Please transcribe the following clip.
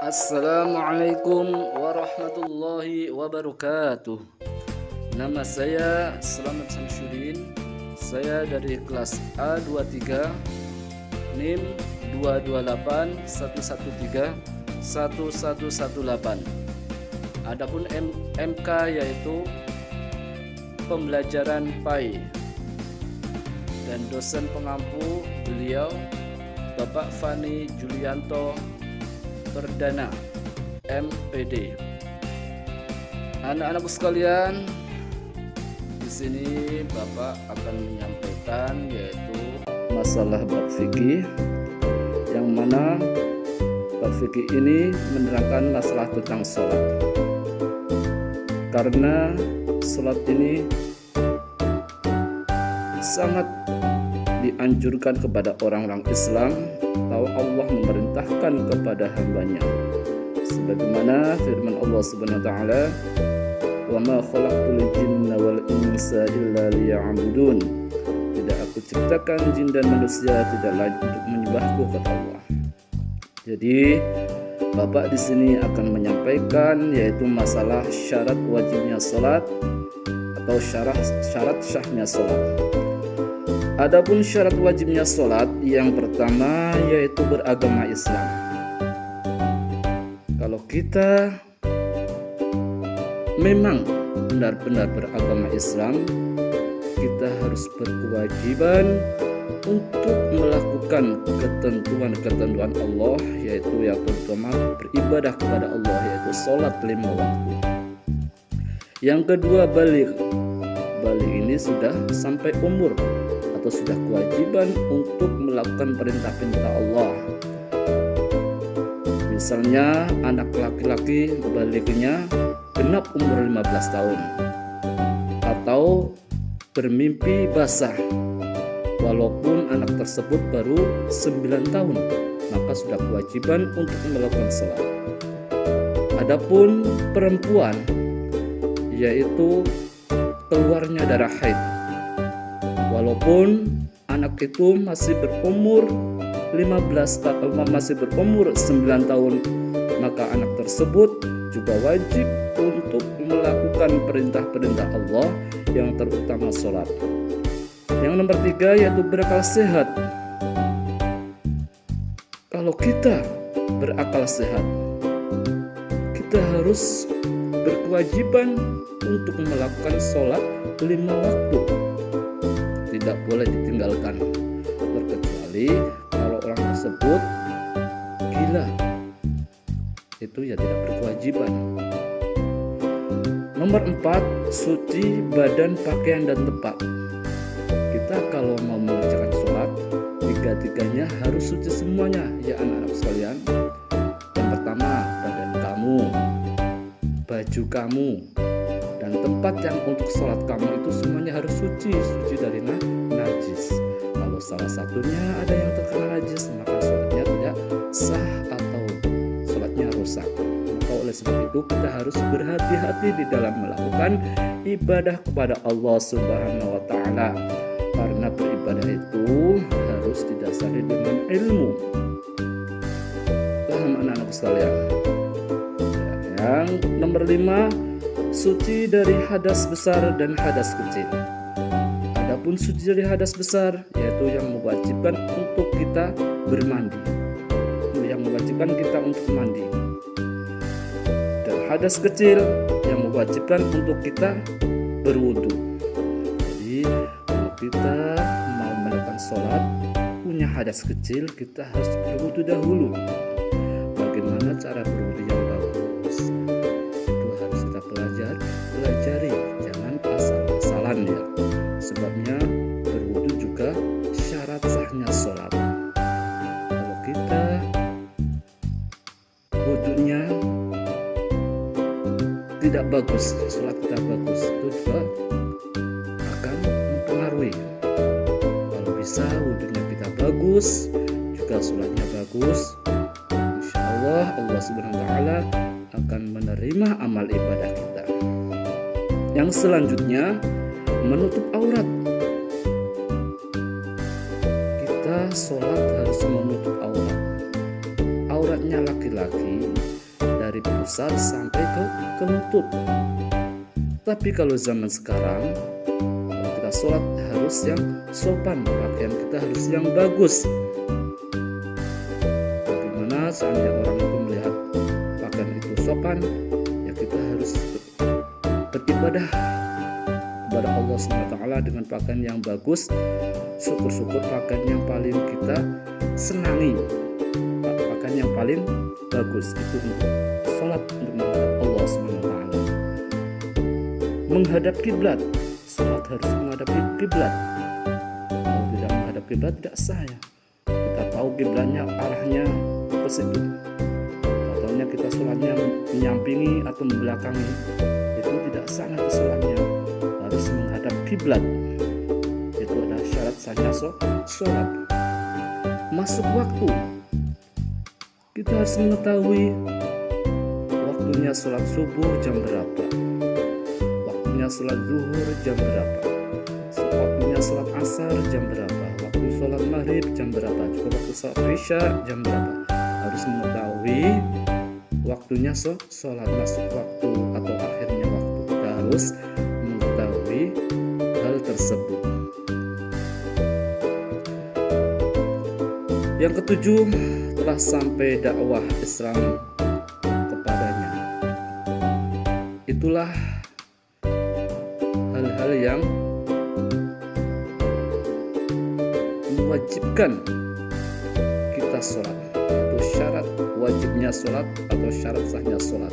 Assalamualaikum warahmatullahi wabarakatuh. Nama saya Slamet Samsudin. Saya dari kelas A23, NIM 228113118. Adapun MK yaitu pembelajaran PAI, dan dosen pengampu beliau Bapak Fani Julianto Perdana, MPD. Anak-anakku sekalian, di sini Bapak akan menyampaikan yaitu masalah bab fikih, yang mana bab fikih ini menerangkan masalah tentang sholat. Karena sholat ini sangat dianjurkan kepada orang-orang Islam, tahu Allah memerintahkan kepada hambanya, sebagaimana firman Allah Subhanahu wa taala, "Wa ma khalaqtul jinna wal insa illa liya'budun." Tidak aku ciptakan jin dan manusia tidak lain untuk menyembahku, kata Allah. Jadi Bapak di sini akan menyampaikan yaitu masalah syarat wajibnya salat atau syarat syahnya salat. Adapun syarat wajibnya sholat, yang pertama yaitu beragama Islam. Kalau kita memang benar-benar beragama Islam, kita harus berkewajiban untuk melakukan ketentuan-ketentuan Allah, yaitu yang pertama beribadah kepada Allah, yaitu sholat 5 waktu. Yang kedua balik ini sudah sampai umur atau sudah kewajiban untuk melakukan perintah-perintah Allah. Misalnya anak laki-laki baliknya genap umur 15 tahun, atau bermimpi basah walaupun anak tersebut baru 9 tahun, maka sudah kewajiban untuk melakukan salat. Adapun perempuan yaitu keluarnya darah haid, walaupun anak itu masih berumur 9 tahun, maka anak tersebut juga wajib untuk melakukan perintah-perintah Allah, yang terutama sholat. Yang nomor 3 yaitu berakal sehat. Kalau kita berakal sehat, kita harus berkewajiban untuk melakukan sholat 5 waktu, tidak boleh ditinggalkan, terkecuali kalau orang tersebut gila, itu ya tidak berkewajiban. Nomor 4, suci badan, pakaian dan tempat. Kita kalau mau mengerjakan sholat, tiga-tiganya harus suci semuanya, ya anak-anak sekalian. Yang pertama, badan kamu, baju kamu, dan tempat yang untuk sholat kamu itu semuanya harus suci dari najis. Kalau salah satunya ada yang terkena najis, maka sholatnya tidak sah atau sholatnya rusak. Maka oleh sebab itu kita harus berhati-hati di dalam melakukan ibadah kepada Allah Subhanahu wa taala, karena beribadah itu harus didasari dengan ilmu. Paham anak-anak sekalian? Yang nomor 5, suci dari hadas besar dan hadas kecil. Adapun suci dari hadas besar yaitu yang mewajibkan untuk kita bermandi, yang mewajibkan kita untuk mandi. Dan hadas kecil yang mewajibkan untuk kita berwudu. Jadi kalau kita mau melakukan sholat punya hadas kecil, kita harus berwudu dahulu. Bagaimana cara berwudu yang bagus? Pelajari, jangan asal-asalan ya. Sebabnya berwudu juga syarat sahnya sholat. Kalau kita wudunya tidak bagus, sholat kita bagus, itu juga akan mempengaruhi. Kalau bisa wudunya kita bagus, juga sholatnya bagus, insya Allah Allah Subhanahu wa taala akan menerima amal ibadah kita. Yang selanjutnya, menutup aurat. Kita sholat harus menutup aurat. Auratnya laki-laki pusar sampai ke lutut. Tapi kalau zaman sekarang, kalau kita sholat harus yang sopan, pakaian kita harus yang bagus. Bagaimana seandainya orang itu melihat pakaian itu sopan, ya kita harus beribadah kepada Allah SWT dengan pakaian yang bagus. Syukur-syukur pakaian yang paling kita senangi, pakaian yang paling bagus itu untuk sholat, untuk menghadap Allah SWT. Menghadap kiblat, sholat harus menghadap kiblat. Kalau tidak menghadap kiblat tidak sah ya. Kita tahu kiblatnya arahnya ke situ, ataunya kita sholatnya menyampingi atau membelakangi, itu tidak sah nanti sholatnya. Harus menghadap kiblat. Itu adalah syarat sahnya sholat. Masuk waktu, kita harus mengetahui waktunya sholat subuh jam berapa, waktunya sholat zuhur jam berapa, waktunya sholat asar jam berapa, waktu sholat maghrib jam berapa, juga waktu sholat isya jam berapa. Harus mengetahui waktunya sholat, masuk waktu atau akhirnya waktu. Kita harus mengetahui hal tersebut. Yang ketujuh, telah sampai dakwah Islam kepadanya. Itulah hal-hal yang mewajibkan kita sholat, atau syarat wajibnya sholat atau syarat sahnya sholat.